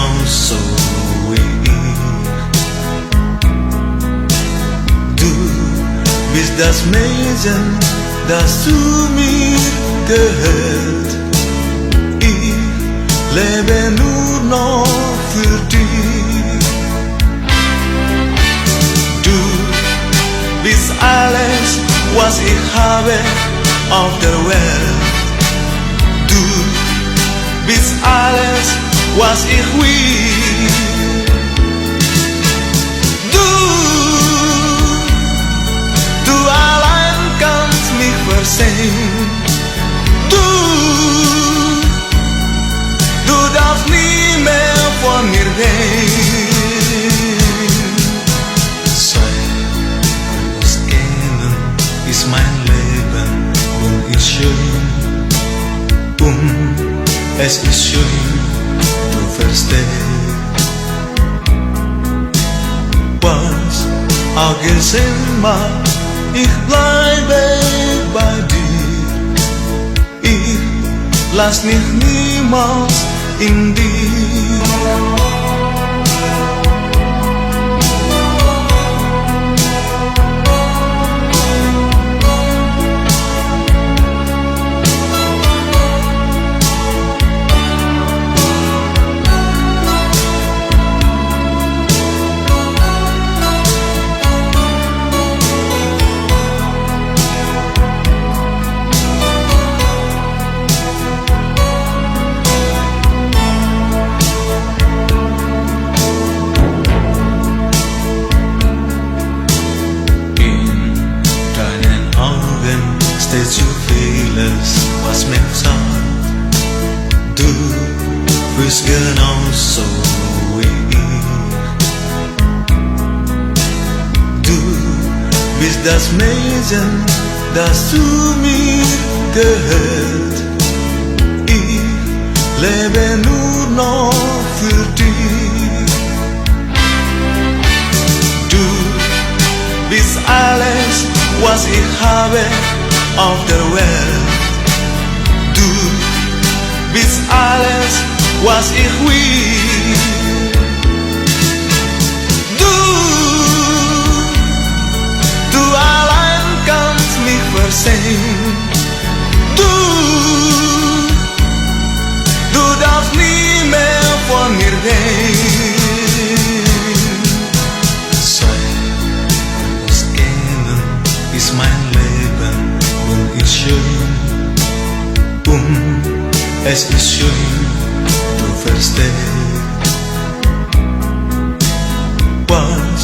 genauso wie ich. Du bist das Mädchen, das zu mir gehört. Ich lebe nur noch für dich. Du bist alles, was ich habe auf der Welt. Du bist alles, was ich will. Du allein kannst mich versehen. Du darfst nie mehr von mir gehen. Seit wir uns kennen, ist mein Leben und ist schön. Es ist schön, du verstehst, was auch gesehen mag, ich bleibe bei dir. Ich lass mich niemals in dir. Steht so vieles, was mir sagt. Du bist genauso wie ich. Du bist das Mädchen, das zu mir gehört. Ich lebe nur noch für dich. Du bist alles, was ich habe auf der Welt. Du bist alles, was ich will. Du allein kannst mich versehen. Du darfst nie mehr von mir gehen. Seit wir uns kennen, ist mein Leben ist schön, es ist schön, du verstehst, was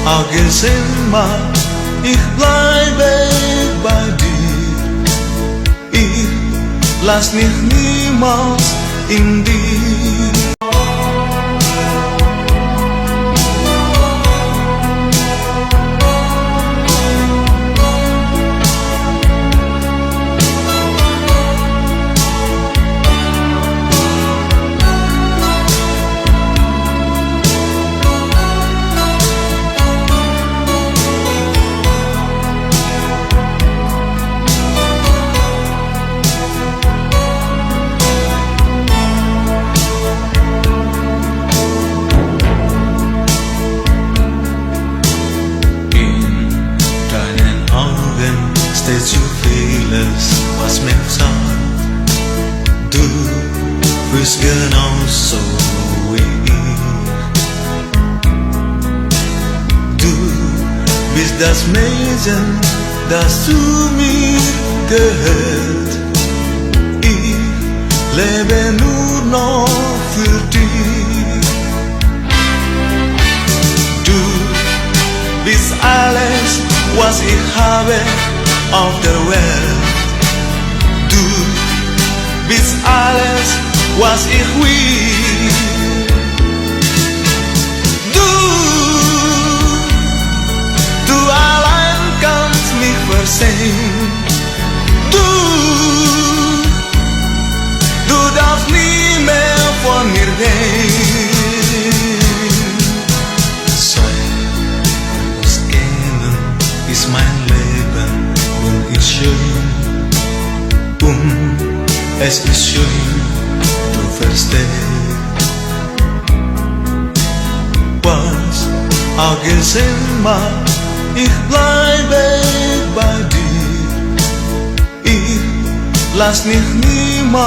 auch gesehen mag, ich bleibe bei dir. Ich lass mich niemals in dir. Steht so vieles, was mir sagt. Du bist genauso wie ich. Du bist das Mädchen, das zu mir gehört. Ich lebe nur noch für dich. Du bist alles, was ich habe auf der Welt. Du bist alles, was ich will. Du allein kannst mich versehen. Du darfst nie mehr von mir gehen. Seit wir uns kennen, ist mein Leben ist schön, es ist schön, du verstehst, vergessen mal, ich bleibe bei dir. Ich lass mich niemals